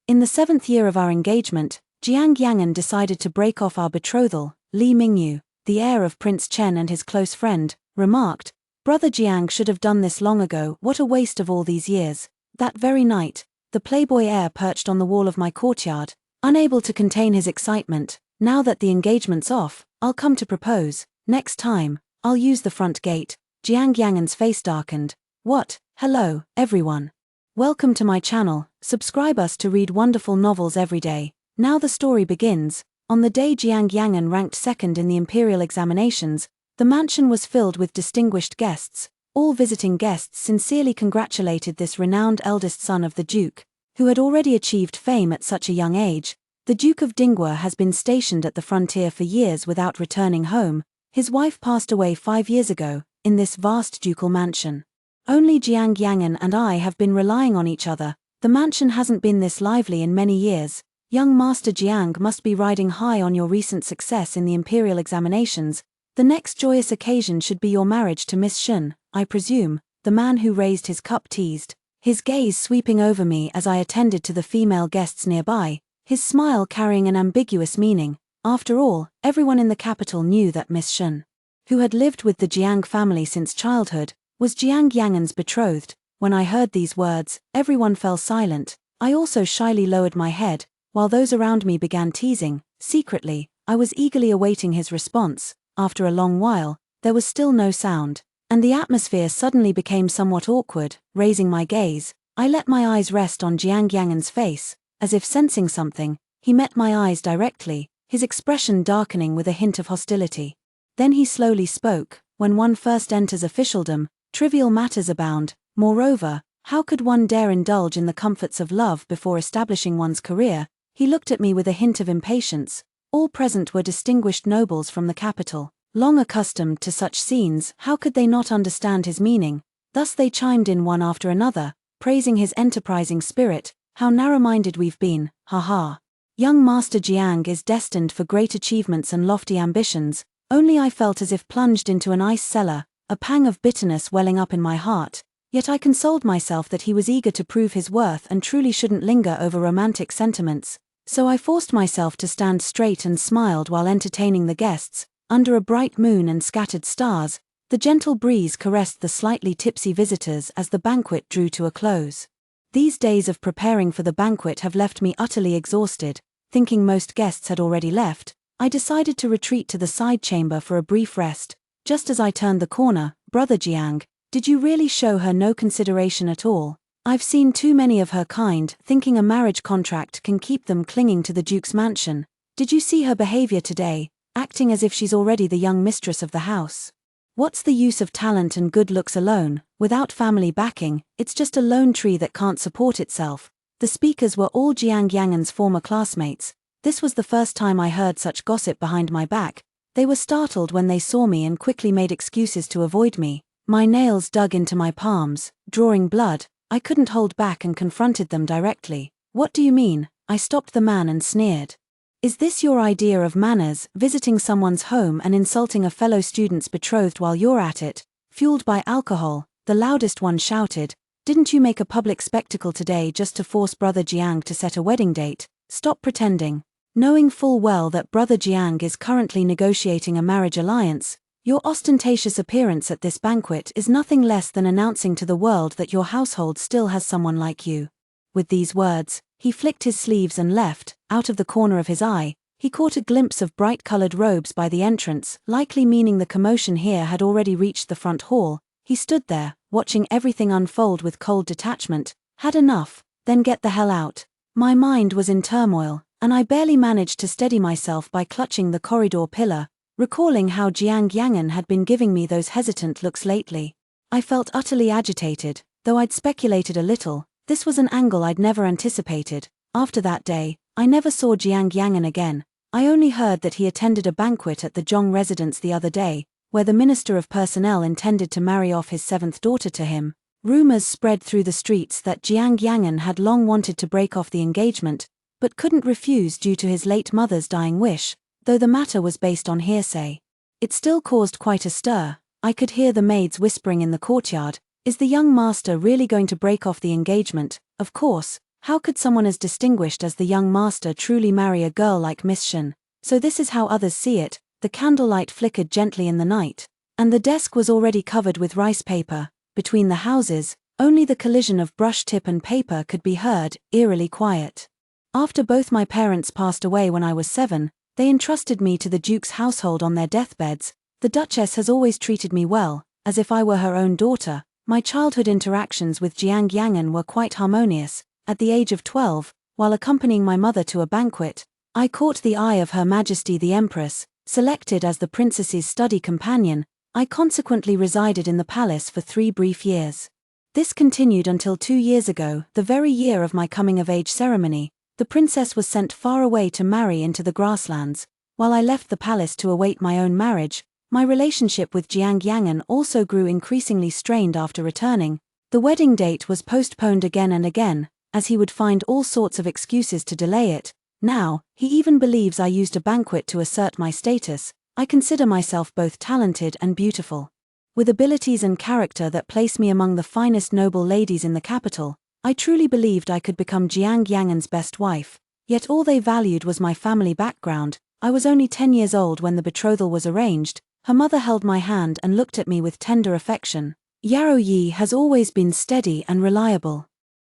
In the 7th year of our engagement, Jiang Yangan decided to break off our betrothal. Li Mingyu, the heir of Prince Chen and his close friend, remarked, "Brother Jiang should have done this long ago, what a waste of all these years." That very night, the playboy heir perched on the wall of my courtyard, unable to contain his excitement. "Now that the engagement's off, I'll come to propose. Next time, I'll use the front gate." Jiang Yangan's face darkened. "What? Hello, everyone. Welcome to my channel. Subscribe us to read wonderful novels every day." Now the story begins. On the day Jiang Yangan ranked second in the imperial examinations, the mansion was filled with distinguished guests. All visiting guests sincerely congratulated this renowned eldest son of the Duke, who had already achieved fame at such a young age. The Duke of Dinghua has been stationed at the frontier for years without returning home. His wife passed away 5 years ago, in this vast ducal mansion. Only Jiang Yangan and I have been relying on each other. The mansion hasn't been this lively in many years. Young Master Jiang must be riding high on your recent success in the imperial examinations. The next joyous occasion should be your marriage to Miss Shun, I presume, the man who raised his cup teased, his gaze sweeping over me as I attended to the female guests nearby, his smile carrying an ambiguous meaning. After all, everyone in the capital knew that Miss Shun, who had lived with the Jiang family since childhood, was Jiang Yangan's betrothed. When I heard these words, everyone fell silent. I also shyly lowered my head, while those around me began teasing. Secretly, I was eagerly awaiting his response. After a long while, there was still no sound, and the atmosphere suddenly became somewhat awkward. Raising my gaze, I let my eyes rest on Jiang Yangan's face. As if sensing something, he met my eyes directly, his expression darkening with a hint of hostility. Then he slowly spoke. "When one first enters officialdom, trivial matters abound. Moreover, how could one dare indulge in the comforts of love before establishing one's career?" He looked at me with a hint of impatience. All present were distinguished nobles from the capital. Long accustomed to such scenes, how could they not understand his meaning? Thus they chimed in one after another, praising his enterprising spirit. "How narrow-minded we've been, ha. Young Master Jiang is destined for great achievements and lofty ambitions." Only I felt as if plunged into an ice cellar, a pang of bitterness welling up in my heart. Yet I consoled myself that he was eager to prove his worth and truly shouldn't linger over romantic sentiments. So I forced myself to stand straight and smiled while entertaining the guests. Under a bright moon and scattered stars, the gentle breeze caressed the slightly tipsy visitors as the banquet drew to a close. These days of preparing for the banquet have left me utterly exhausted. Thinking most guests had already left, I decided to retreat to the side chamber for a brief rest. Just as I turned the corner, "Brother Jiang, did you really show her no consideration at all? I've seen too many of her kind, thinking a marriage contract can keep them clinging to the Duke's mansion. Did you see her behavior today, acting as if she's already the young mistress of the house? What's the use of talent and good looks alone, without family backing? It's just a lone tree that can't support itself." The speakers were all Jiang Yangan's former classmates. This was the first time I heard such gossip behind my back. They were startled when they saw me and quickly made excuses to avoid me. My nails dug into my palms, drawing blood. I couldn't hold back and confronted them directly. "What do you mean?" I stopped the man and sneered. "Is this your idea of manners, visiting someone's home and insulting a fellow student's betrothed while you're at it? Fueled by alcohol," the loudest one shouted. "Didn't you make a public spectacle today just to force Brother Jiang to set a wedding date? Stop pretending. Knowing full well that Brother Jiang is currently negotiating a marriage alliance, your ostentatious appearance at this banquet is nothing less than announcing to the world that your household still has someone like you." With these words, he flicked his sleeves and left. Out of the corner of his eye, he caught a glimpse of bright-colored robes by the entrance, likely meaning the commotion here had already reached the front hall. He stood there, watching everything unfold with cold detachment. "Had enough? Then get the hell out." My mind was in turmoil, and I barely managed to steady myself by clutching the corridor pillar, recalling how Jiang Yangan had been giving me those hesitant looks lately. I felt utterly agitated, though I'd speculated a little. This was an angle I'd never anticipated. After that day, I never saw Jiang Yangan again. I only heard that he attended a banquet at the Zhong residence the other day, where the Minister of Personnel intended to marry off his 7th daughter to him. Rumors spread through the streets that Jiang Yangan had long wanted to break off the engagement, but couldn't refuse due to his late mother's dying wish, though the matter was based on hearsay. It still caused quite a stir. I could hear the maids whispering in the courtyard, "Is the young master really going to break off the engagement?" Of course, How could someone as distinguished as the young master truly marry a girl like Miss Shen? So this is how others see it. The candlelight flickered gently in the night, and the desk was already covered with rice paper. Between the houses, only the collision of brush tip and paper could be heard, eerily quiet. After both my parents passed away when I was 7, they entrusted me to the Duke's household on their deathbeds. The Duchess has always treated me well, as if I were her own daughter. My childhood interactions with Jiang Yangan were quite harmonious. At the age of 12, while accompanying my mother to a banquet, I caught the eye of Her Majesty the Empress. Selected as the princess's study companion, I consequently resided in the palace for 3 brief years. This continued until 2 years ago, the very year of my coming-of-age ceremony. The princess was sent far away to marry into the grasslands. While I left the palace to await my own marriage, my relationship with Jiang Yangan also grew increasingly strained after returning. The wedding date was postponed again and again, as he would find all sorts of excuses to delay it. Now, he even believes I used a banquet to assert my status. I consider myself both talented and beautiful. With abilities and character that place me among the finest noble ladies in the capital, I truly believed I could become Jiang Yangan's best wife. Yet all they valued was my family background. I was only 10 years old when the betrothal was arranged. Her mother held my hand and looked at me with tender affection. Yaro Yi has always been steady and reliable.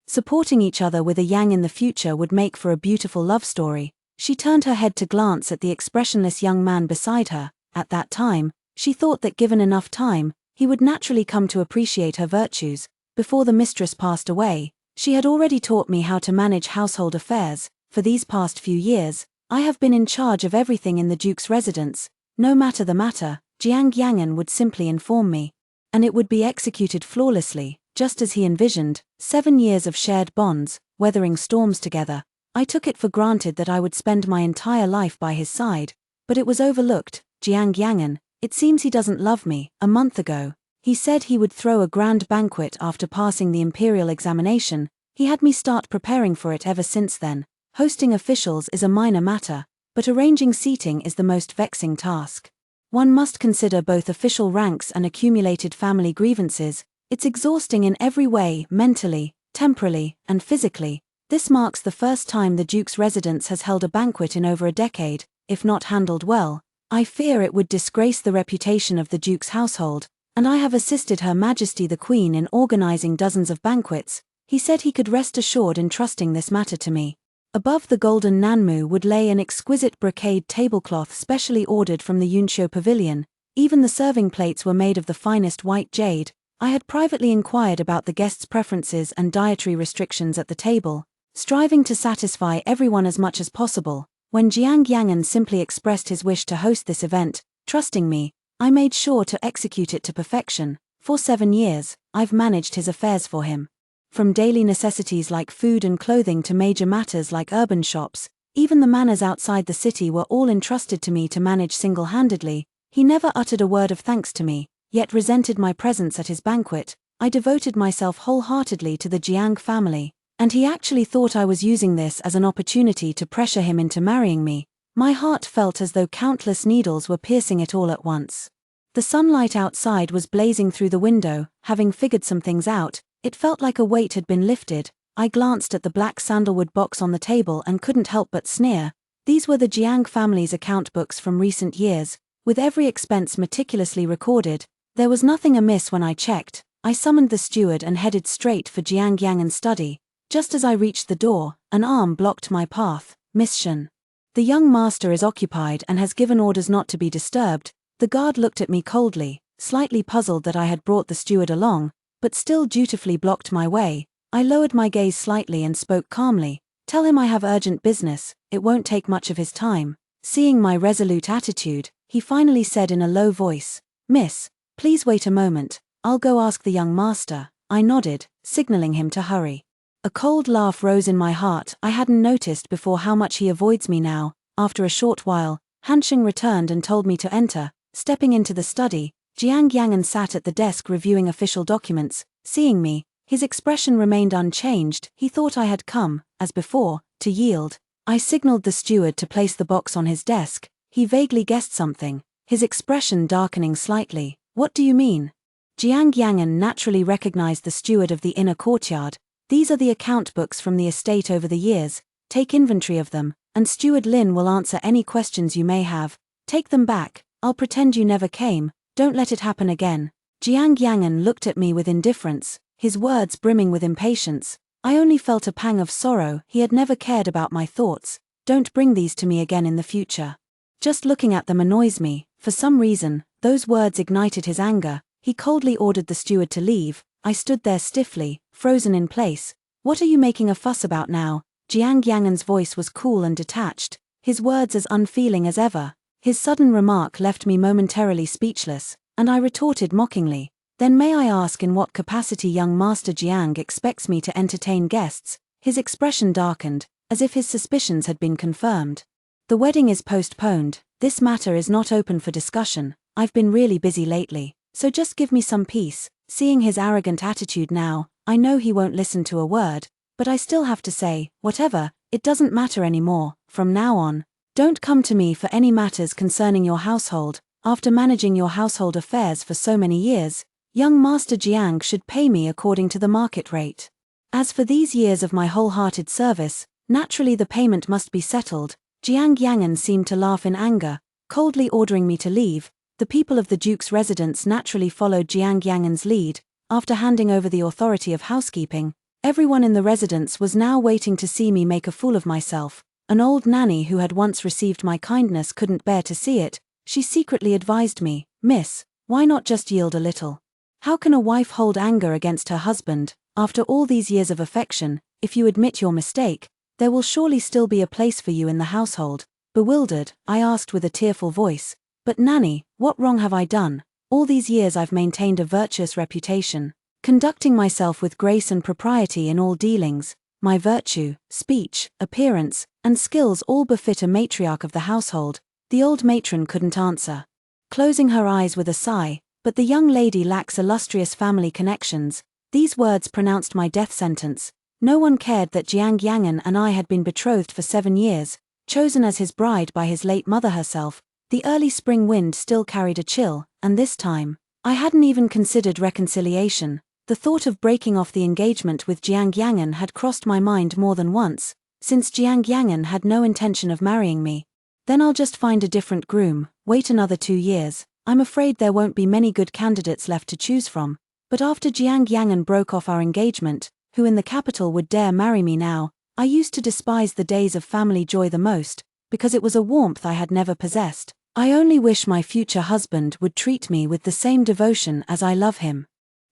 Supporting each other with a Yang in the future would make for a beautiful love story. She turned her head to glance at the expressionless young man beside her. At that time, she thought that given enough time, he would naturally come to appreciate her virtues. Before the mistress passed away, she had already taught me how to manage household affairs. For these past few years, I have been in charge of everything in the Duke's residence. No matter the matter, Jiang Yangan would simply inform me, and it would be executed flawlessly, just as he envisioned. 7 years of shared bonds, weathering storms together. I took it for granted that I would spend my entire life by his side, but it was overlooked. Jiang Yangan, it seems he doesn't love me. A month ago, he said he would throw a grand banquet after passing the imperial examination. He had me start preparing for it ever since then. Hosting officials is a minor matter, but arranging seating is the most vexing task. One must consider both official ranks and accumulated family grievances. It's exhausting in every way, mentally, temporally, and physically. This marks the first time the Duke's residence has held a banquet in over a decade. If not handled well, I fear it would disgrace the reputation of the Duke's household, and I have assisted Her Majesty the Queen in organizing dozens of banquets. He said he could rest assured in trusting this matter to me. Above the golden Nanmu would lay an exquisite brocade tablecloth specially ordered from the Yunqiu Pavilion. Even the serving plates were made of the finest white jade. I had privately inquired about the guests' preferences and dietary restrictions at the table, striving to satisfy everyone as much as possible. When Jiang Yangan simply expressed his wish to host this event, trusting me, I made sure to execute it to perfection. For 7 years, I've managed his affairs for him. From daily necessities like food and clothing to major matters like urban shops, even the matters outside the city were all entrusted to me to manage single-handedly. He never uttered a word of thanks to me, yet resented my presence at his banquet. I devoted myself wholeheartedly to the Jiang family, and he actually thought I was using this as an opportunity to pressure him into marrying me. My heart felt as though countless needles were piercing it all at once. The sunlight outside was blazing through the window. Having figured some things out, it felt like a weight had been lifted. I glanced at the black sandalwood box on the table and couldn't help but sneer. These were the Jiang family's account books from recent years, with every expense meticulously recorded. There was nothing amiss when I checked. I summoned the steward and headed straight for Jiang Yangan's study. Just as I reached the door, an arm blocked my path. Miss Shen. The young master is occupied and has given orders not to be disturbed. The guard looked at me coldly, slightly puzzled that I had brought the steward along, but still dutifully blocked my way. I lowered my gaze slightly and spoke calmly. Tell him I have urgent business, it won't take much of his time. Seeing my resolute attitude, he finally said in a low voice, Miss, please wait a moment, I'll go ask the young master. I nodded, signaling him to hurry. A cold laugh rose in my heart. I hadn't noticed before how much he avoids me now. After a short while, Hansheng returned and told me to enter. Stepping into the study, Jiang Yangan sat at the desk reviewing official documents. Seeing me, his expression remained unchanged. He thought I had come, as before, to yield. I signaled the steward to place the box on his desk. He vaguely guessed something, his expression darkening slightly. What do you mean? Jiang Yangan naturally recognized the steward of the inner courtyard. These are the account books from the estate over the years. Take inventory of them, and Steward Lin will answer any questions you may have. Take them back. I'll pretend you never came. Don't let it happen again." Jiang Yangan looked at me with indifference, his words brimming with impatience. I only felt a pang of sorrow. He had never cared about my thoughts. "Don't bring these to me again in the future. Just looking at them annoys me." For some reason, those words ignited his anger. He coldly ordered the steward to leave. I stood there stiffly, frozen in place. "What are you making a fuss about now?" Jiang Yangan's voice was cool and detached, his words as unfeeling as ever. His sudden remark left me momentarily speechless, and I retorted mockingly, "Then may I ask in what capacity young Master Jiang expects me to entertain guests?" His expression darkened, as if his suspicions had been confirmed. "The wedding is postponed. This matter is not open for discussion. I've been really busy lately, so just give me some peace." Seeing his arrogant attitude now, I know he won't listen to a word, but I still have to say, "Whatever, it doesn't matter anymore. From now on, don't come to me for any matters concerning your household. After managing your household affairs for so many years, young Master Jiang should pay me according to the market rate. As for these years of my wholehearted service, naturally the payment must be settled." Jiang Yangan seemed to laugh in anger, coldly ordering me to leave. The people of the Duke's residence naturally followed Jiang Yangan's lead. After handing over the authority of housekeeping, everyone in the residence was now waiting to see me make a fool of myself. An old nanny who had once received my kindness couldn't bear to see it. She secretly advised me, "Miss, why not just yield a little? How can a wife hold anger against her husband? After all these years of affection, if you admit your mistake, there will surely still be a place for you in the household." Bewildered, I asked with a tearful voice, "But Nanny, what wrong have I done? All these years I've maintained a virtuous reputation, conducting myself with grace and propriety in all dealings. My virtue, speech, appearance, and skills all befit a matriarch of the household." The old matron couldn't answer, closing her eyes with a sigh, "But the young lady lacks illustrious family connections." These words pronounced my death sentence. No one cared that Jiang Yangan and I had been betrothed for 7 years, chosen as his bride by his late mother herself. The early spring wind still carried a chill, and this time, I hadn't even considered reconciliation. The thought of breaking off the engagement with Jiang Yangan had crossed my mind more than once, since Jiang Yangan had no intention of marrying me. Then I'll just find a different groom, wait another 2 years. I'm afraid there won't be many good candidates left to choose from. But after Jiang Yangan broke off our engagement, who in the capital would dare marry me now? I used to despise the days of family joy the most, because it was a warmth I had never possessed. I only wish my future husband would treat me with the same devotion as I love him.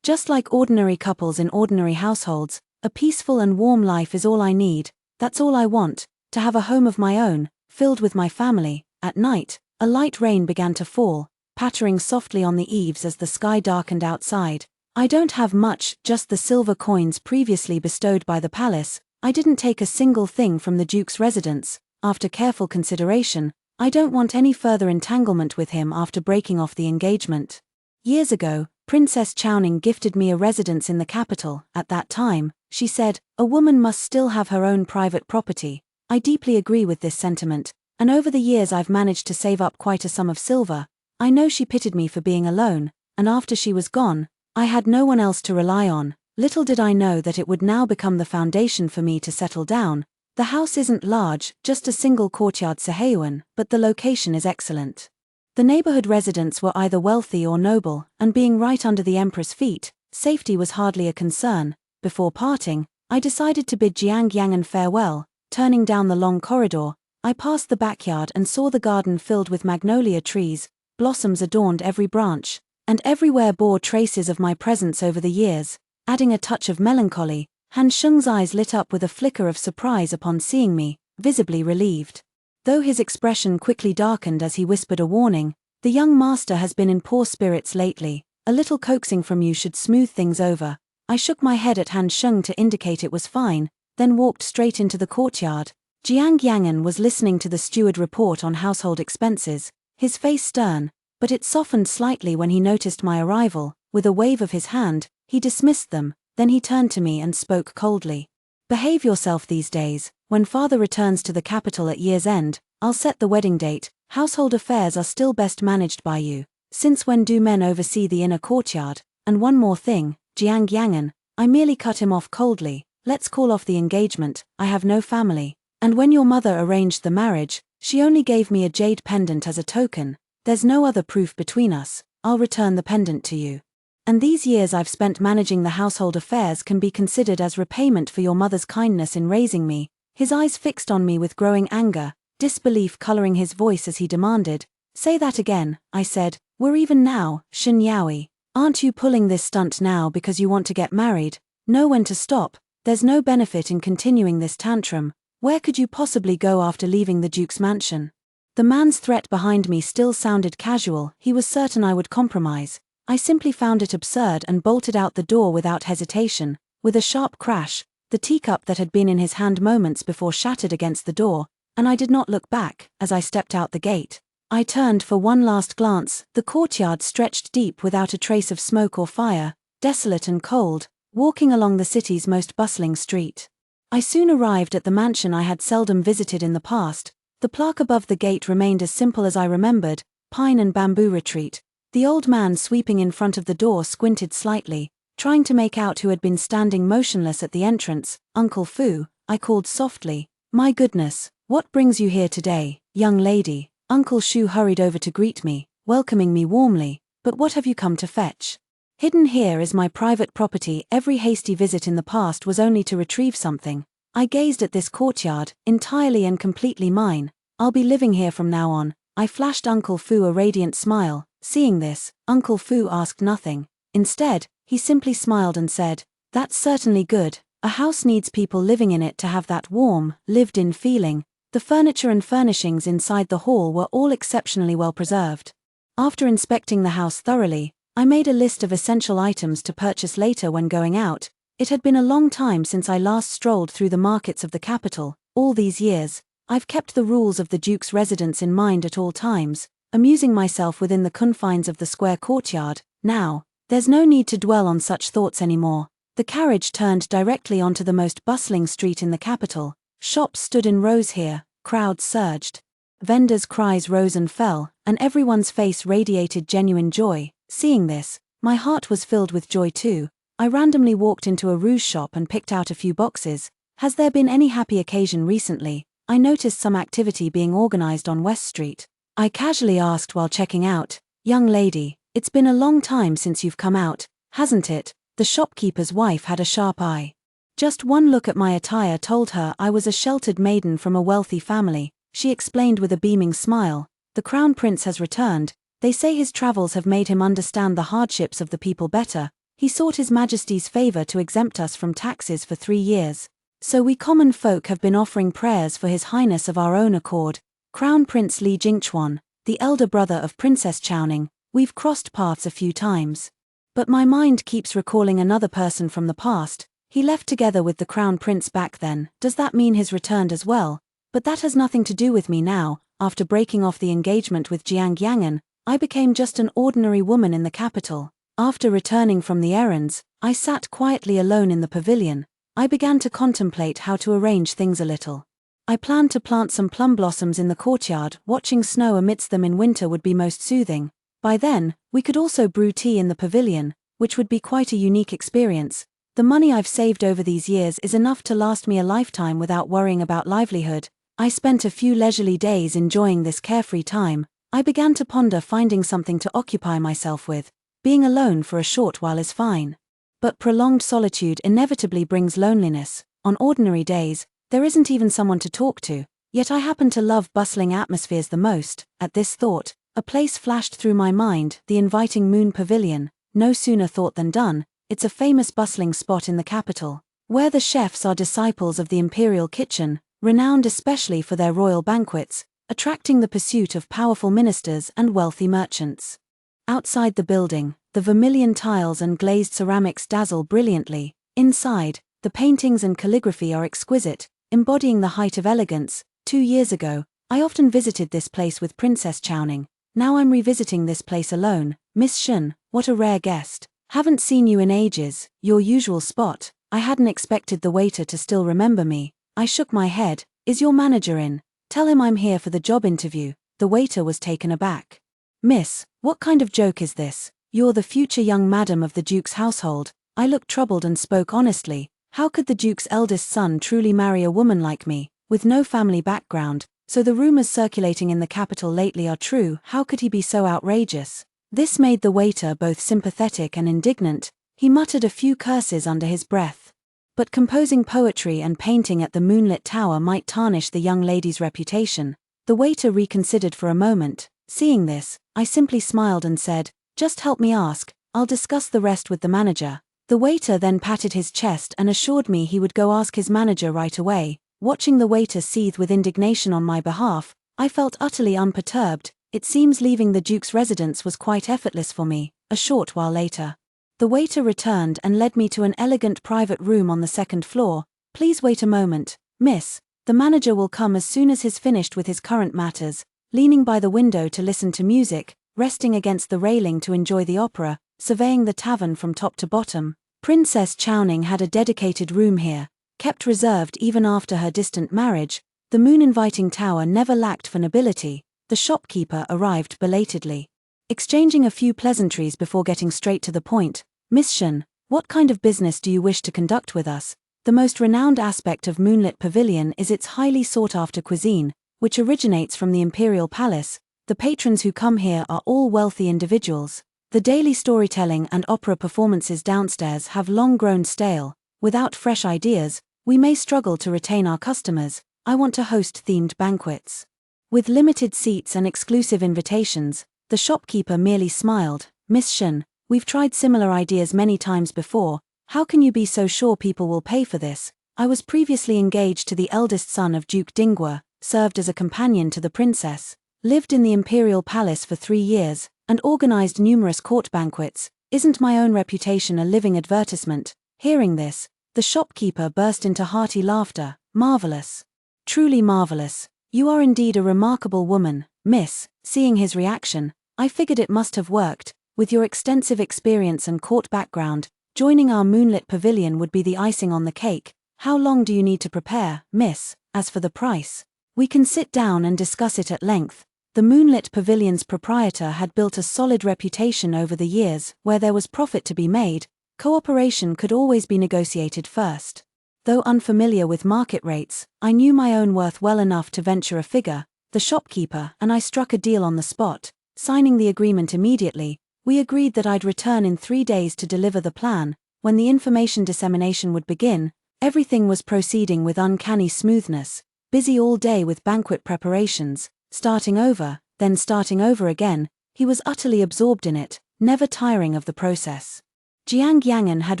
Just like ordinary couples in ordinary households, a peaceful and warm life is all I need. That's all I want, to have a home of my own, filled with my family. At night, a light rain began to fall, pattering softly on the eaves as the sky darkened outside. I don't have much, just the silver coins previously bestowed by the palace. I didn't take a single thing from the Duke's residence. After careful consideration, I don't want any further entanglement with him after breaking off the engagement. Years ago, Princess Chowning gifted me a residence in the capital. At that time, she said, "A woman must still have her own private property." I deeply agree with this sentiment, and over the years I've managed to save up quite a sum of silver. I know she pitied me for being alone, and after she was gone, I had no one else to rely on. Little did I know that it would now become the foundation for me to settle down. The house isn't large, just a single courtyard Seheyuan, but the location is excellent. The neighborhood residents were either wealthy or noble, and being right under the emperor's feet, safety was hardly a concern. Before parting, I decided to bid Jiang Yangan farewell. Turning down the long corridor, I passed the backyard and saw the garden filled with magnolia trees. Blossoms adorned every branch, and everywhere bore traces of my presence over the years. Adding a touch of melancholy, Han Sheng's eyes lit up with a flicker of surprise upon seeing me, visibly relieved. Though his expression quickly darkened as he whispered a warning, "The young master has been in poor spirits lately. A little coaxing from you should smooth things over." I shook my head at Han Sheng to indicate it was fine, then walked straight into the courtyard. Jiang Yangan was listening to the steward report on household expenses, his face stern, but it softened slightly when he noticed my arrival. With a wave of his hand, he dismissed them. Then he turned to me and spoke coldly. "Behave yourself these days. When father returns to the capital at year's end, I'll set the wedding date. Household affairs are still best managed by you. Since when do men oversee the inner courtyard? And one more thing, Jiang Yangan." I merely cut him off coldly. let's call off the engagement, I have no family. And when your mother arranged the marriage, she only gave me a jade pendant as a token. There's no other proof between us, I'll return the pendant to you. And these years I've spent managing the household affairs can be considered as repayment for your mother's kindness in raising me. His eyes fixed on me with growing anger, disbelief coloring his voice as he demanded, say that again, I said, we're even now, Shen Yaoi. Aren't you pulling this stunt now because you want to get married? Know when to stop, there's no benefit in continuing this tantrum. Where could you possibly go after leaving the Duke's mansion? The man's threat behind me still sounded casual, he was certain I would compromise. I simply found it absurd and bolted out the door without hesitation. With a sharp crash, the teacup that had been in his hand moments before shattered against the door, and I did not look back as I stepped out the gate. I turned for one last glance, the courtyard stretched deep without a trace of smoke or fire, desolate and cold, walking along the city's most bustling street. I soon arrived at the mansion I had seldom visited in the past. The plaque above the gate remained as simple as I remembered, pine and bamboo retreat. The old man sweeping in front of the door squinted slightly, trying to make out who had been standing motionless at the entrance. Uncle Fu, I called softly. My goodness, what brings you here today, young lady? Uncle Shu hurried over to greet me, welcoming me warmly. But what have you come to fetch? Hidden here is my private property. Every hasty visit in the past was only to retrieve something. I gazed at this courtyard, entirely and completely mine. I'll be living here from now on. I flashed Uncle Fu a radiant smile. Seeing this, Uncle Fu asked nothing. Instead, he simply smiled and said, that's certainly good. A house needs people living in it to have that warm, lived-in feeling. The furniture and furnishings inside the hall were all exceptionally well preserved. After inspecting the house thoroughly, I made a list of essential items to purchase later when going out. It had been a long time since I last strolled through the markets of the capital. All these years, I've kept the rules of the Duke's residence in mind at all times, amusing myself within the confines of the square courtyard. Now, there's no need to dwell on such thoughts anymore. The carriage turned directly onto the most bustling street in the capital. Shops stood in rows here, crowds surged. Vendors' cries rose and fell, and everyone's face radiated genuine joy. Seeing this, my heart was filled with joy too. I randomly walked into a rouge shop and picked out a few boxes. Has there been any happy occasion recently? I noticed some activity being organized on West Street. I casually asked while checking out, young lady, it's been a long time since you've come out, hasn't it? The shopkeeper's wife had a sharp eye. Just one look at my attire told her I was a sheltered maiden from a wealthy family. She explained with a beaming smile, the Crown Prince has returned. They say his travels have made him understand the hardships of the people better. He sought His Majesty's favor to exempt us from taxes for 3 years. So we common folk have been offering prayers for His Highness of our own accord. Crown Prince Li Jingchuan, the elder brother of Princess Chowning, we've crossed paths a few times. But my mind keeps recalling another person from the past. He left together with the Crown Prince back then. Does that mean he's returned as well? But that has nothing to do with me now. After breaking off the engagement with Jiang Yangan, I became just an ordinary woman in the capital. After returning from the errands, I sat quietly alone in the pavilion. I began to contemplate how to arrange things a little. I planned to plant some plum blossoms in the courtyard. Watching snow amidst them in winter would be most soothing. By then, we could also brew tea in the pavilion, which would be quite a unique experience. The money I've saved over these years is enough to last me a lifetime without worrying about livelihood. I spent a few leisurely days enjoying this carefree time. I began to ponder finding something to occupy myself with. Being alone for a short while is fine. But prolonged solitude inevitably brings loneliness. On ordinary days, there isn't even someone to talk to. Yet I happen to love bustling atmospheres the most. At this thought, a place flashed through my mind, the inviting Moon Pavilion. No sooner thought than done. It's a famous bustling spot in the capital, where the chefs are disciples of the imperial kitchen, renowned especially for their royal banquets, attracting the pursuit of powerful ministers and wealthy merchants. Outside the building, the vermilion tiles and glazed ceramics dazzle brilliantly. Inside, the paintings and calligraphy are exquisite, embodying the height of elegance. 2 years ago, I often visited this place with Princess Chowning. Now I'm revisiting this place alone. Miss Shen, what a rare guest. Haven't seen you in ages. Your usual spot. I hadn't expected the waiter to still remember me. I shook my head. Is your manager in? Tell him I'm here for the job interview. The waiter was taken aback. Miss, what kind of joke is this? You're the future young madam of the Duke's household. I looked troubled and spoke honestly. How could the Duke's eldest son truly marry a woman like me, with no family background? So the rumors circulating in the capital lately are true. How could he be so outrageous? This made the waiter both sympathetic and indignant. He muttered a few curses under his breath. But composing poetry and painting at the moonlit tower might tarnish the young lady's reputation. The waiter reconsidered for a moment. Seeing this, I simply smiled and said, "Just help me ask, I'll discuss the rest with the manager." The waiter then patted his chest and assured me he would go ask his manager right away. Watching the waiter seethe with indignation on my behalf, I felt utterly unperturbed. It seems leaving the Duke's residence was quite effortless for me. A short while later, the waiter returned and led me to an elegant private room on the second floor. "Please wait a moment, miss. The manager will come as soon as he's finished with his current matters." Leaning by the window to listen to music, resting against the railing to enjoy the opera, surveying the tavern from top to bottom, Princess Chowning had a dedicated room here, kept reserved even after her distant marriage. The moon-inviting tower never lacked for nobility. The shopkeeper arrived belatedly. Exchanging a few pleasantries before getting straight to the point, "Miss Shen, what kind of business do you wish to conduct with us?" The most renowned aspect of Moonlit Pavilion is its highly sought-after cuisine, which originates from the Imperial Palace. The patrons who come here are all wealthy individuals. The daily storytelling and opera performances downstairs have long grown stale. Without fresh ideas, we may struggle to retain our customers. I want to host themed banquets. With limited seats and exclusive invitations, the shopkeeper merely smiled. "Miss Shen, we've tried similar ideas many times before. How can you be so sure people will pay for this? I was previously engaged to the eldest son of Duke Dingwa, served as a companion to the princess, lived in the Imperial Palace for 3 years, and organized numerous court banquets. Isn't my own reputation a living advertisement?" Hearing this, the shopkeeper burst into hearty laughter. "Marvelous. Truly marvelous. You are indeed a remarkable woman, miss." Seeing his reaction, I figured it must have worked. With your extensive experience and court background, joining our moonlit pavilion would be the icing on the cake. How long do you need to prepare, miss? As for the price, we can sit down and discuss it at length. The moonlit pavilion's proprietor had built a solid reputation over the years. Where there was profit to be made, cooperation could always be negotiated first. Though unfamiliar with market rates, I knew my own worth well enough to venture a figure. The shopkeeper and I struck a deal on the spot. Signing the agreement immediately, we agreed that I'd return in 3 days to deliver the plan. When the information dissemination would begin, everything was proceeding with uncanny smoothness. Busy all day with banquet preparations, starting over, then starting over again, he was utterly absorbed in it, never tiring of the process. Jiang Yangan had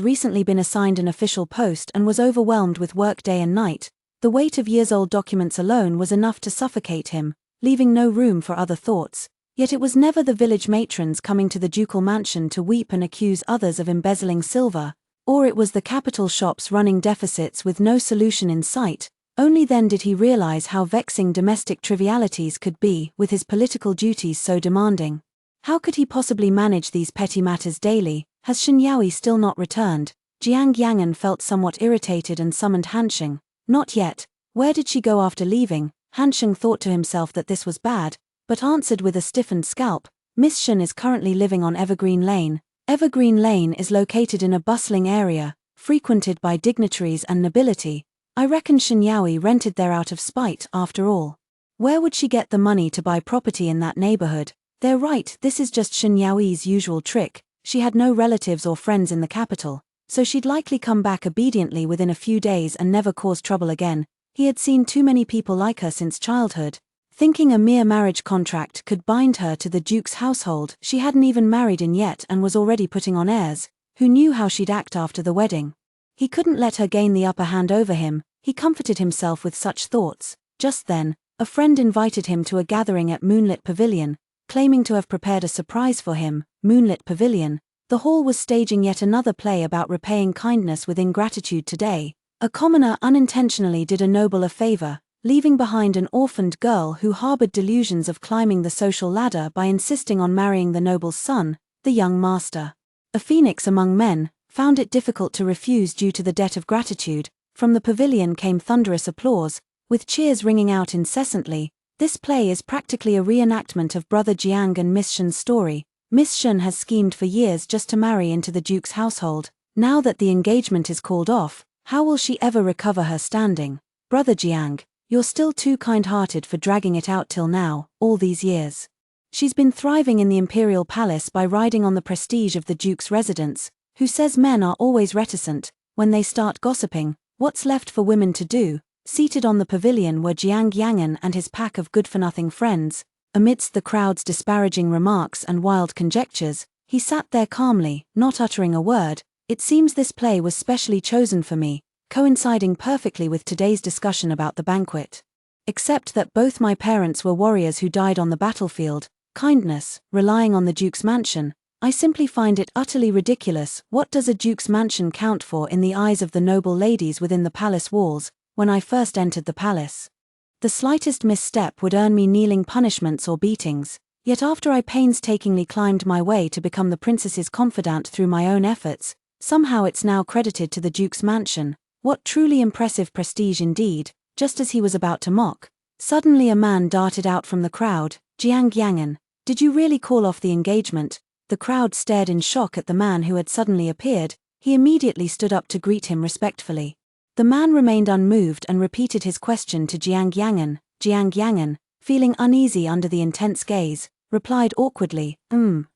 recently been assigned an official post and was overwhelmed with work day and night. The weight of years-old documents alone was enough to suffocate him, leaving no room for other thoughts. Yet it was never the village matrons coming to the ducal mansion to weep and accuse others of embezzling silver, or it was the capital shops running deficits with no solution in sight. Only then did he realize how vexing domestic trivialities could be, with his political duties so demanding. How could he possibly manage these petty matters daily? Has Shen Yaoi still not returned? Jiang Yangan felt somewhat irritated and summoned Hansheng. Not yet. Where did she go after leaving? Hansheng thought to himself that this was bad, but answered with a stiffened scalp. Miss Shen is currently living on Evergreen Lane. Evergreen Lane is located in a bustling area, frequented by dignitaries and nobility. I reckon Shen Yaoi rented there out of spite, after all. Where would she get the money to buy property in that neighborhood? They're right, this is just Shen Yaoi's usual trick. She had no relatives or friends in the capital, so she'd likely come back obediently within a few days and never cause trouble again. He had seen too many people like her since childhood. Thinking a mere marriage contract could bind her to the Duke's household, she hadn't even married in yet and was already putting on airs. Who knew how she'd act after the wedding? He couldn't let her gain the upper hand over him. He comforted himself with such thoughts. Just then, a friend invited him to a gathering at Moonlit Pavilion, claiming to have prepared a surprise for him. Moonlit Pavilion. The hall was staging yet another play about repaying kindness with ingratitude today. A commoner unintentionally did a noble a favor, leaving behind an orphaned girl who harbored delusions of climbing the social ladder by insisting on marrying the noble's son, the young master. A phoenix among men, found it difficult to refuse due to the debt of gratitude. From the pavilion came thunderous applause, with cheers ringing out incessantly. This play is practically a reenactment of Brother Jiang and Miss Shen's story. Miss Shen has schemed for years just to marry into the Duke's household. Now that the engagement is called off, How will she ever recover her standing? Brother Jiang, you're still too kind-hearted for dragging it out till now, all these years. She's been thriving in the imperial palace by riding on the prestige of the duke's residence, who says men are always reticent. When they start gossiping, what's left for women to do? Seated on the pavilion were Jiang Yangan and his pack of good-for-nothing friends. Amidst the crowd's disparaging remarks and wild conjectures, he sat there calmly, not uttering a word. It seems this play was specially chosen for me, coinciding perfectly with today's discussion about the banquet. Except that both my parents were warriors who died on the battlefield. Kindness, relying on the duke's mansion. I simply find it utterly ridiculous. What does a duke's mansion count for in the eyes of the noble ladies within the palace walls? When I first entered the palace, the slightest misstep would earn me kneeling punishments or beatings. Yet after I painstakingly climbed my way to become the princess's confidant through my own efforts, somehow it's now credited to the duke's mansion. What truly impressive prestige indeed. Just as he was about to mock, suddenly a man darted out from the crowd. Jiang Yangan, did you really call off the engagement? The crowd stared in shock at the man who had suddenly appeared. He immediately stood up to greet him respectfully. The man remained unmoved and repeated his question to Jiang Yangan. Jiang Yangan, feeling uneasy under the intense gaze, replied awkwardly,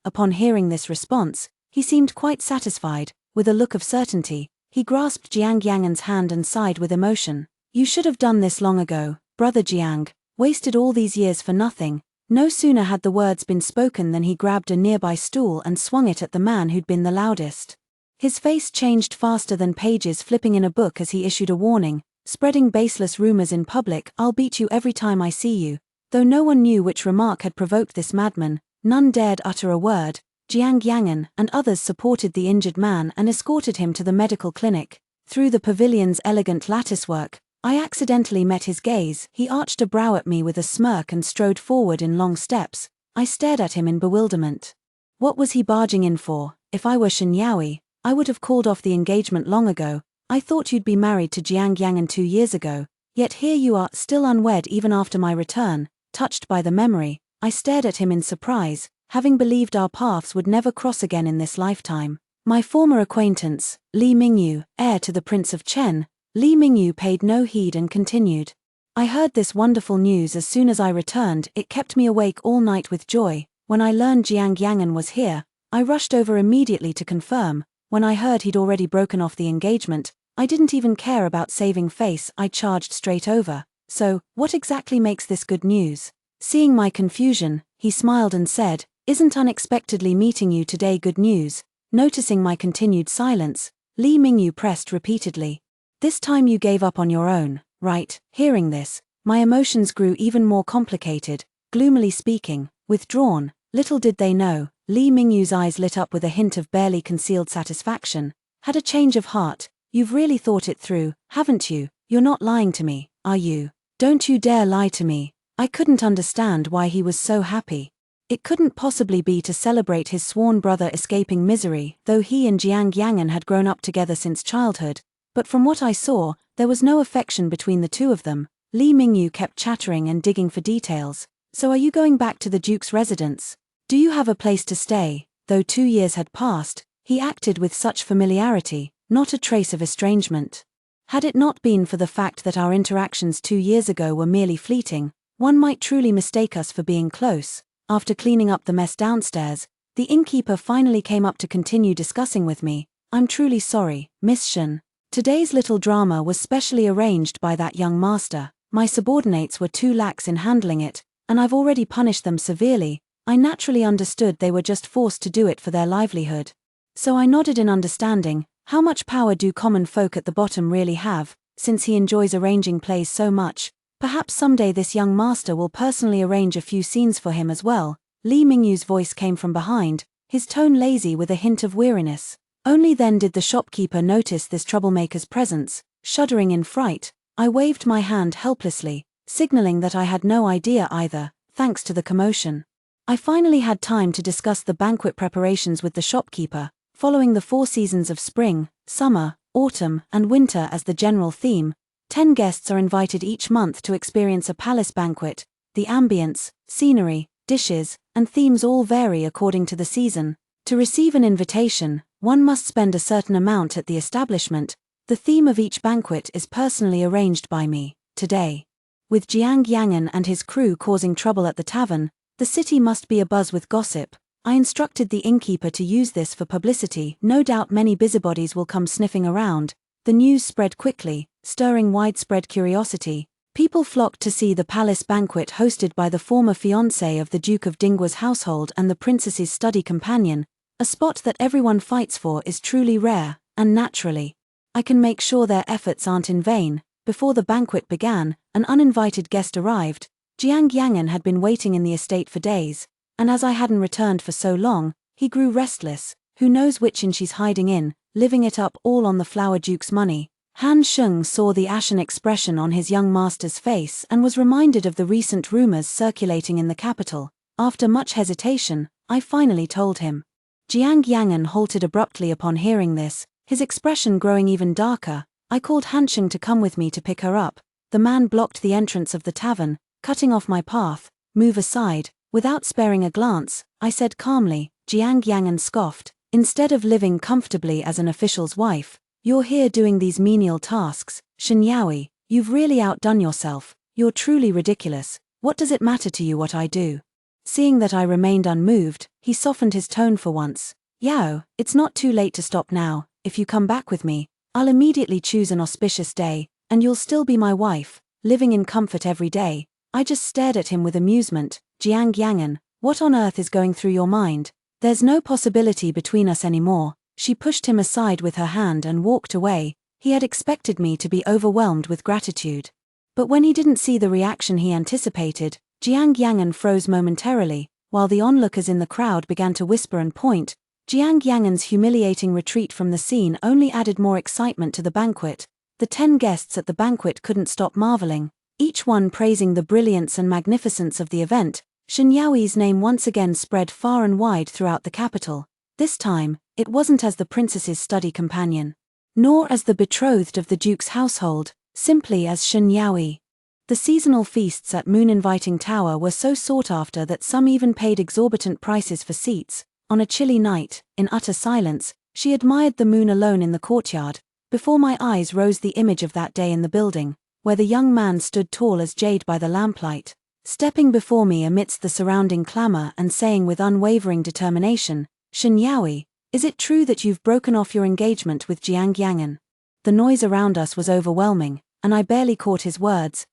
Upon hearing this response, he seemed quite satisfied. With a look of certainty, he grasped Jiang Yangan's hand and sighed with emotion. You should have done this long ago, brother Jiang, wasted all these years for nothing. No sooner had the words been spoken than he grabbed a nearby stool and swung it at the man who'd been the loudest. His face changed faster than pages flipping in a book as he issued a warning, spreading baseless rumors in public. I'll beat you every time I see you. Though no one knew which remark had provoked this madman, none dared utter a word. Jiang Yangan and others supported the injured man and escorted him to the medical clinic. Through the pavilion's elegant latticework, I accidentally met his gaze. He arched a brow at me with a smirk and strode forward in long steps. I stared at him in bewilderment. What was he barging in for? If I were Shen Yaoi, I would have called off the engagement long ago. I thought you'd be married to Jiang Yangan 2 years ago, yet here you are, still unwed even after my return. Touched by the memory, I stared at him in surprise, having believed our paths would never cross again in this lifetime. My former acquaintance, Li Mingyu, heir to the Prince of Chen. Li Mingyu paid no heed and continued. I heard this wonderful news as soon as I returned. It kept me awake all night with joy. When I learned Jiang Yangan was here, I rushed over immediately to confirm. When I heard he'd already broken off the engagement, I didn't even care about saving face. I charged straight over. So, what exactly makes this good news? Seeing my confusion, he smiled and said, Isn't unexpectedly meeting you today good news? Noticing my continued silence, Li Mingyu pressed repeatedly. This time you gave up on your own, right? Hearing this, my emotions grew even more complicated. Gloomily speaking, withdrawn. Little did they know, Li Mingyu's eyes lit up with a hint of barely concealed satisfaction. Had a change of heart. You've really thought it through, haven't you? You're not lying to me, are you? Don't you dare lie to me. I couldn't understand why he was so happy. It couldn't possibly be to celebrate his sworn brother escaping misery, though he and Jiang Yangan had grown up together since childhood. But from what I saw, there was no affection between the two of them. Li Mingyu kept chattering and digging for details. So are you going back to the Duke's residence? Do you have a place to stay? Though 2 years had passed, he acted with such familiarity, not a trace of estrangement. Had it not been for the fact that our interactions 2 years ago were merely fleeting, one might truly mistake us for being close. After cleaning up the mess downstairs, the innkeeper finally came up to continue discussing with me. I'm truly sorry, Miss Shen. Today's little drama was specially arranged by that young master. My subordinates were too lax in handling it, and I've already punished them severely. I naturally understood they were just forced to do it for their livelihood. So I nodded in understanding. How much power do common folk at the bottom really have, since he enjoys arranging plays so much? Perhaps someday this young master will personally arrange a few scenes for him as well. Li Mingyu's voice came from behind, his tone lazy with a hint of weariness. Only then did the shopkeeper notice this troublemaker's presence. Shuddering in fright, I waved my hand helplessly, signaling that I had no idea either, thanks to the commotion. I finally had time to discuss the banquet preparations with the shopkeeper. Following the 4 seasons of spring, summer, autumn, and winter as the general theme, 10 guests are invited each month to experience a palace banquet. The ambience, scenery, dishes, and themes all vary according to the season. To receive an invitation, one must spend a certain amount at the establishment. The theme of each banquet is personally arranged by me, today. With Jiang Yangan and his crew causing trouble at the tavern, the city must be abuzz with gossip. I instructed the innkeeper to use this for publicity. No doubt many busybodies will come sniffing around. The news spread quickly, stirring widespread curiosity. People flocked to see the palace banquet hosted by the former fiancé of the Duke of Dinggua's household and the princess's study companion. A spot that everyone fights for is truly rare, and naturally, I can make sure their efforts aren't in vain. Before the banquet began, an uninvited guest arrived. Jiang Yangan had been waiting in the estate for days, and as I hadn't returned for so long, he grew restless. Who knows which inn she's hiding in, living it up all on the Flower Duke's money. Han Sheng saw the ashen expression on his young master's face and was reminded of the recent rumors circulating in the capital. After much hesitation, I finally told him. Jiang Yangan halted abruptly upon hearing this, his expression growing even darker. I called Han Sheng to come with me to pick her up. The man blocked the entrance of the tavern, cutting off my path. Move aside. Without sparing a glance, I said calmly. Jiang Yangan scoffed. Instead of living comfortably as an official's wife, you're here doing these menial tasks. Shen Yaoi, you've really outdone yourself. You're truly ridiculous. What does it matter to you what I do? Seeing that I remained unmoved, he softened his tone for once. Yao, it's not too late to stop now. If you come back with me, I'll immediately choose an auspicious day, and you'll still be my wife, living in comfort every day. I just stared at him with amusement. Jiang Yangan, what on earth is going through your mind? There's no possibility between us anymore. She pushed him aside with her hand and walked away. He had expected me to be overwhelmed with gratitude. But when he didn't see the reaction he anticipated, Jiang Yangan froze momentarily, while the onlookers in the crowd began to whisper and point. Jiang Yangan's humiliating retreat from the scene only added more excitement to the banquet. The 10 guests at the banquet couldn't stop marveling, each one praising the brilliance and magnificence of the event. Shen Yaoi's name once again spread far and wide throughout the capital. This time, it wasn't as the princess's study companion, nor as the betrothed of the duke's household, simply as Shen Yaoi. The seasonal feasts at Moon Inviting Tower were so sought after that some even paid exorbitant prices for seats. On a chilly night, in utter silence, she admired the moon alone in the courtyard. Before my eyes rose the image of that day in the building, where the young man stood tall as jade by the lamplight, stepping before me amidst the surrounding clamor and saying with unwavering determination, Shen Yaoi, is it true that you've broken off your engagement with Jiang Yangan? The noise around us was overwhelming, and I barely caught his words.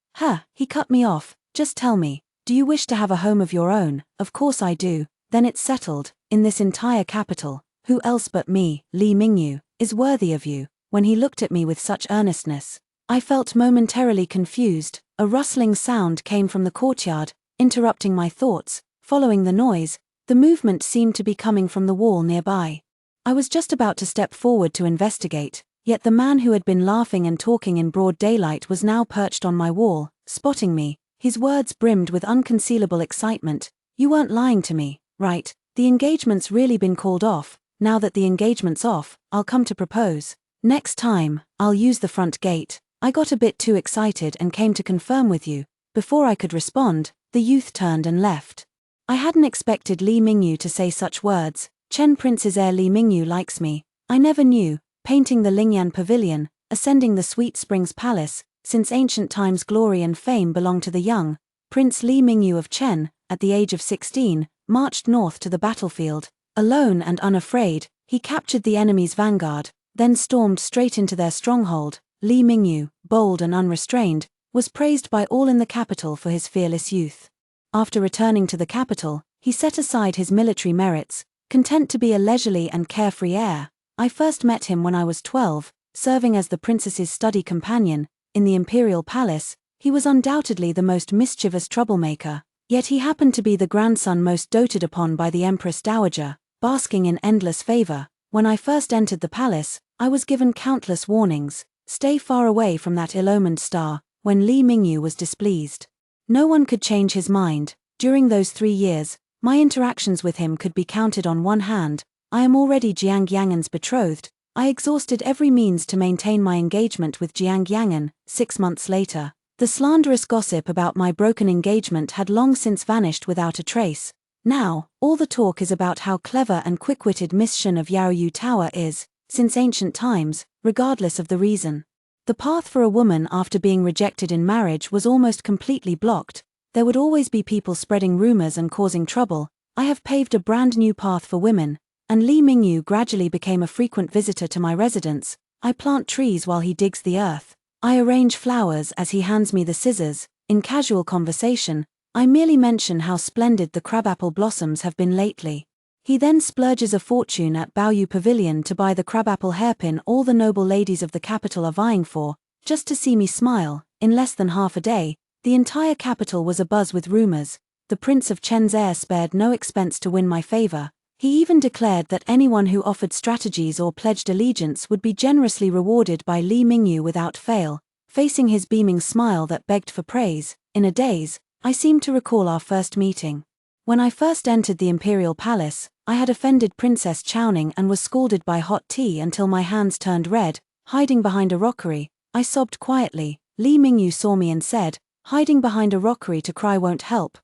He cut me off. Just tell me, do you wish to have a home of your own? Of course I do. Then it's settled. In this entire capital, who else but me, Li Mingyu, is worthy of you? When he looked at me with such earnestness, I felt momentarily confused. A rustling sound came from the courtyard, interrupting my thoughts. Following the noise, the movement seemed to be coming from the wall nearby. I was just about to step forward to investigate, yet the man who had been laughing and talking in broad daylight was now perched on my wall, spotting me. His words brimmed with unconcealable excitement. You weren't lying to me, right? The engagement's really been called off. Now that the engagement's off, I'll come to propose. Next time, I'll use the front gate. I got a bit too excited and came to confirm with you. Before I could respond, the youth turned and left. I hadn't expected Li Mingyu to say such words. Chen Prince's heir Li Mingyu likes me. I never knew. Painting the Lingyan Pavilion, ascending the Sweet Springs Palace, since ancient times glory and fame belong to the young. Prince Li Mingyu of Chen, at the age of 16, marched north to the battlefield. Alone and unafraid, he captured the enemy's vanguard, then stormed straight into their stronghold. Li Mingyu, bold and unrestrained, was praised by all in the capital for his fearless youth. After returning to the capital, he set aside his military merits, content to be a leisurely and carefree heir. I first met him when I was 12, serving as the princess's study companion. In the imperial palace, he was undoubtedly the most mischievous troublemaker, yet he happened to be the grandson most doted upon by the Empress Dowager, basking in endless favor. When I first entered the palace, I was given countless warnings. Stay far away from that ill-omened star. When Li Mingyu was displeased, no one could change his mind. During those 3 years, my interactions with him could be counted on one hand. I am already Jiang Yangan's betrothed. I exhausted every means to maintain my engagement with Jiang Yangan. 6 months later, the slanderous gossip about my broken engagement had long since vanished without a trace. Now, all the talk is about how clever and quick-witted Miss Shen of Yaoyu Tower is. since ancient times, regardless of the reason. The path for a woman after being rejected in marriage was almost completely blocked. There would always be people spreading rumors and causing trouble. I have paved a brand new path for women, and Li Mingyu gradually became a frequent visitor to my residence. I plant trees while he digs the earth. I arrange flowers as he hands me the scissors. In casual conversation, I merely mention how splendid the crabapple blossoms have been lately. He then splurges a fortune at Baoyu Pavilion to buy the crabapple hairpin all the noble ladies of the capital are vying for, just to see me smile. In less than half a day, the entire capital was abuzz with rumors. The Prince of Chen's heir spared no expense to win my favor. He even declared that anyone who offered strategies or pledged allegiance would be generously rewarded by Li Mingyu without fail. Facing his beaming smile that begged for praise, in a daze, I seemed to recall our first meeting. When I first entered the imperial palace, I had offended Princess Chowning and was scalded by hot tea until my hands turned red. Hiding behind a rockery, I sobbed quietly. Li Mingyu saw me and said, "Hiding behind a rockery to cry won't help."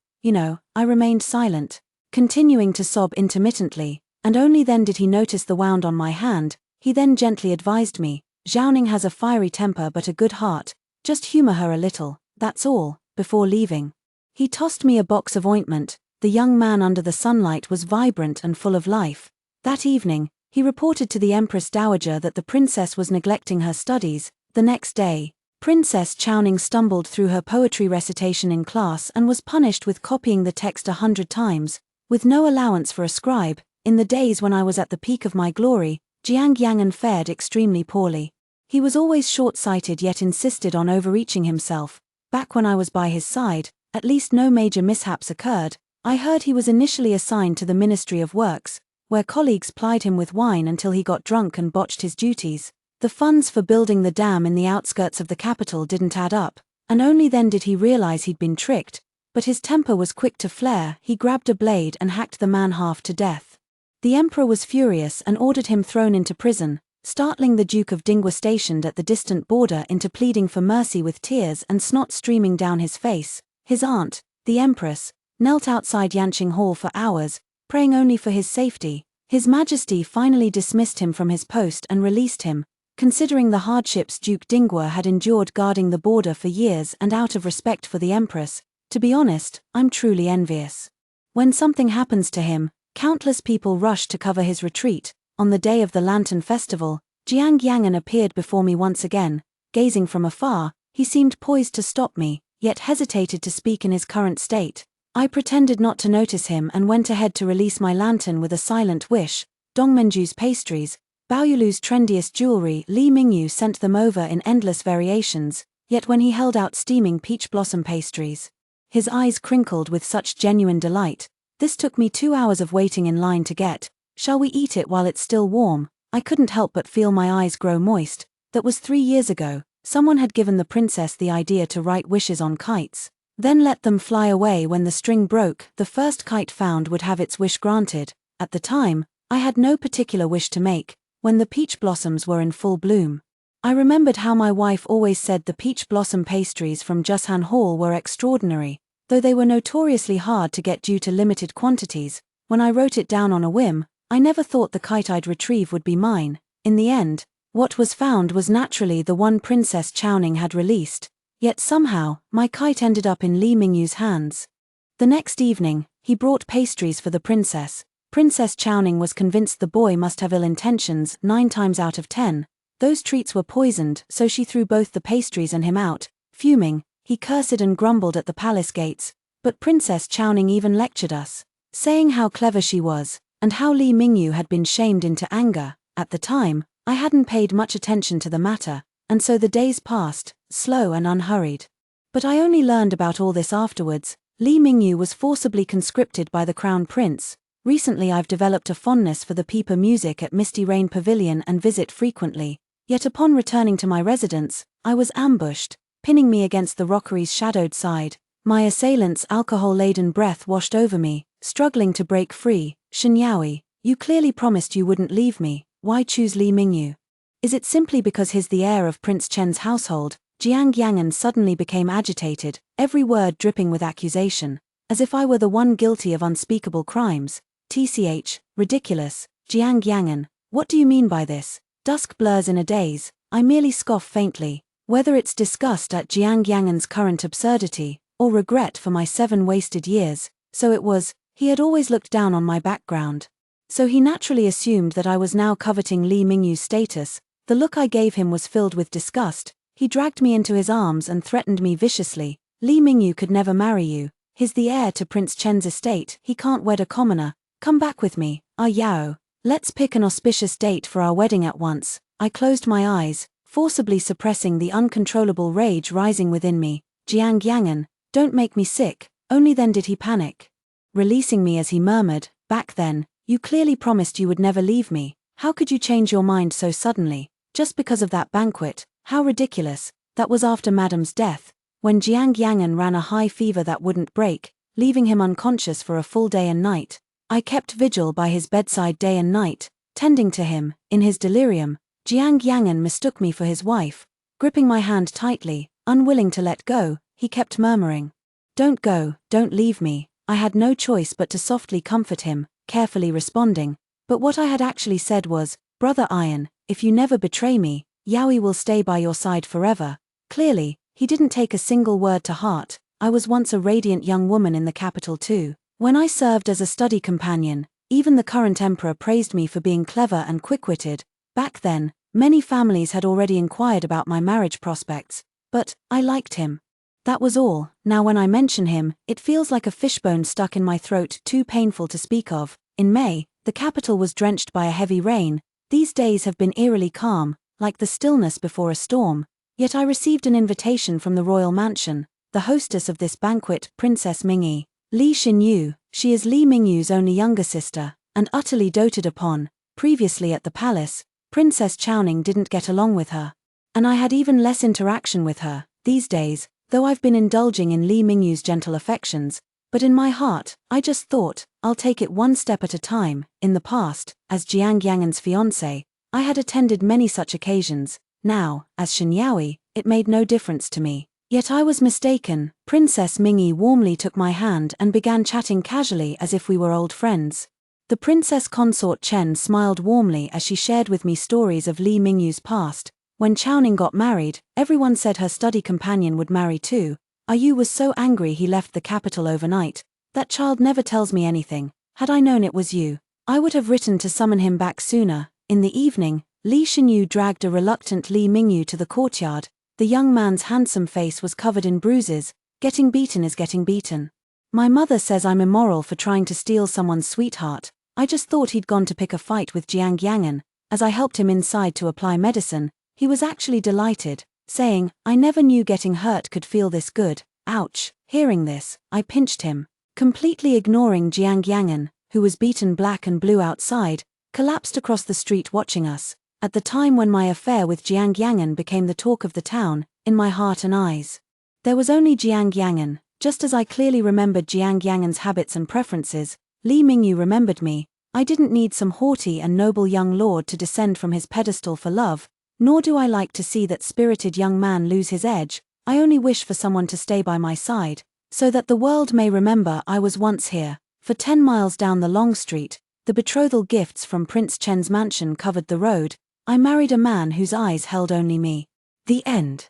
I remained silent, continuing to sob intermittently, and only then did he notice the wound on my hand. He then gently advised me, "Zhaoning has a fiery temper but a good heart, just humor her a little, that's all." Before leaving, he tossed me a box of ointment. The young man under the sunlight was vibrant and full of life. That evening, he reported to the Empress Dowager that the princess was neglecting her studies. The next day, Princess Chowning stumbled through her poetry recitation in class and was punished with copying the text 100 times, with no allowance for a scribe. In the days when I was at the peak of my glory, Jiang Yangan fared extremely poorly. He was always short-sighted yet insisted on overreaching himself. Back when I was by his side, at least no major mishaps occurred. I heard he was initially assigned to the Ministry of Works, where colleagues plied him with wine until he got drunk and botched his duties. The funds for building the dam in the outskirts of the capital didn't add up, and only then did he realize he'd been tricked. But his temper was quick to flare. He grabbed a blade and hacked the man half to death. The emperor was furious and ordered him thrown into prison, startling the Duke of Dingwa stationed at the distant border into pleading for mercy with tears and snot streaming down his face. His aunt, the empress, knelt outside Yanqing Hall for hours, praying only for his safety. His Majesty finally dismissed him from his post and released him, considering the hardships Duke Dingwa had endured guarding the border for years and out of respect for the empress. To be honest, I'm truly envious. When something happens to him, countless people rush to cover his retreat. On the day of the Lantern Festival, Jiang Yangan appeared before me once again. Gazing from afar, he seemed poised to stop me, yet hesitated to speak in his current state. I pretended not to notice him and went ahead to release my lantern with a silent wish. Dongmenju's pastries, Baoyulu's trendiest jewelry. Li Mingyu sent them over in endless variations, yet when he held out steaming peach blossom pastries, his eyes crinkled with such genuine delight. This took me 2 hours of waiting in line to get. Shall we eat it while it's still warm? I couldn't help but feel my eyes grow moist. That was 3 years ago. Someone had given the princess the idea to write wishes on kites, then let them fly away. When the string broke, the first kite found would have its wish granted. At the time, I had no particular wish to make. When the peach blossoms were in full bloom, I remembered how my wife always said the peach blossom pastries from Jushan Hall were extraordinary, though they were notoriously hard to get due to limited quantities. When I wrote it down on a whim, I never thought the kite I'd retrieve would be mine. In the end, what was found was naturally the one Princess Chowning had released. Yet somehow, my kite ended up in Li Mingyu's hands. The next evening, he brought pastries for the princess. Princess Chowning was convinced the boy must have ill intentions. 9 times out of 10, those treats were poisoned, so she threw both the pastries and him out. Fuming, he cursed and grumbled at the palace gates, but Princess Chowning even lectured us, saying how clever she was, and how Li Mingyu had been shamed into anger. At the time, I hadn't paid much attention to the matter, and so the days passed, slow and unhurried. But I only learned about all this afterwards. Li Mingyu was forcibly conscripted by the crown prince. Recently I've developed a fondness for the pipa music at Misty Rain Pavilion and visit frequently, yet upon returning to my residence, I was ambushed, pinning me against the rockery's shadowed side. My assailant's alcohol-laden breath washed over me, struggling to break free. "Shenyaoi, you clearly promised you wouldn't leave me. Why choose Li Mingyu? Is it simply because he's the heir of Prince Chen's household?" Jiang Yangan suddenly became agitated, every word dripping with accusation, as if I were the one guilty of unspeakable crimes. "Tch, ridiculous, Jiang Yangan, what do you mean by this? Dusk blurs in a daze, I merely scoff faintly, whether it's disgust at Jiang Yangen's current absurdity, or regret for my 7 wasted years. So it was, he had always looked down on my background. So he naturally assumed that I was now coveting Li Mingyu's status. The look I gave him was filled with disgust. He dragged me into his arms and threatened me viciously. Li Mingyu could never marry you. He's the heir to Prince Chen's estate. He can't wed a commoner. Come back with me, Ah Yao. Let's pick an auspicious date for our wedding at once. I closed my eyes, forcibly suppressing the uncontrollable rage rising within me. Jiang Yangen, don't make me sick. Only then did he panic, releasing me as he murmured, back then, you clearly promised you would never leave me. How could you change your mind so suddenly? Just because of that banquet? How ridiculous. That was after Madam's death, when Jiang Yangen ran a high fever that wouldn't break, leaving him unconscious for a full day and night. I kept vigil by his bedside day and night, tending to him. In his delirium, Jiang Yangen mistook me for his wife. Gripping my hand tightly, unwilling to let go, he kept murmuring, don't go, don't leave me. I had no choice but to softly comfort him, carefully responding, but what I had actually said was, Brother Iron, if you never betray me, Yaoi will stay by your side forever. Clearly, he didn't take a single word to heart. I was once a radiant young woman in the capital too. When I served as a study companion, even the current emperor praised me for being clever and quick-witted. Back then, many families had already inquired about my marriage prospects, but I liked him. That was all. Now when I mention him, it feels like a fishbone stuck in my throat, too painful to speak of. In May, the capital was drenched by a heavy rain. These days have been eerily calm, like the stillness before a storm. Yet I received an invitation from the royal mansion. The hostess of this banquet, Princess Mingyi, Li Xinyu. She is Li Mingyu's only younger sister, and utterly doted upon. Previously at the palace, Princess Chowning didn't get along with her, and I had even less interaction with her. These days, though I've been indulging in Li Mingyu's gentle affections, but in my heart, I just thought, I'll take it one step at a time. In the past, as Jiang Yangen's fiancé, I had attended many such occasions. Now, as Shinyaoi, it made no difference to me. Yet I was mistaken. Princess Mingyi warmly took my hand and began chatting casually as if we were old friends. The princess consort Chen smiled warmly as she shared with me stories of Li Mingyu's past. When Chowning got married, everyone said her study companion would marry too. Yu was so angry he left the capital overnight. That child never tells me anything. Had I known it was you, I would have written to summon him back sooner. In the evening, Li Xinyu dragged a reluctant Li Mingyu to the courtyard. The young man's handsome face was covered in bruises. Getting beaten is getting beaten. My mother says I'm immoral for trying to steal someone's sweetheart. I just thought he'd gone to pick a fight with Jiang Yangen. As I helped him inside to apply medicine, he was actually delighted, saying, I never knew getting hurt could feel this good. Ouch. Hearing this, I pinched him. Completely ignoring Jiang Yangen, who was beaten black and blue outside, collapsed across the street watching us. At the time when my affair with Jiang Yangen became the talk of the town, in my heart and eyes, there was only Jiang Yangen. Just as I clearly remembered Jiang Yangen's habits and preferences, Li Mingyu remembered me. I didn't need some haughty and noble young lord to descend from his pedestal for love, nor do I like to see that spirited young man lose his edge. I only wish for someone to stay by my side, so that the world may remember I was once here. For 10 miles down the long street, the betrothal gifts from Prince Chen's mansion covered the road. I married a man whose eyes held only me. The end.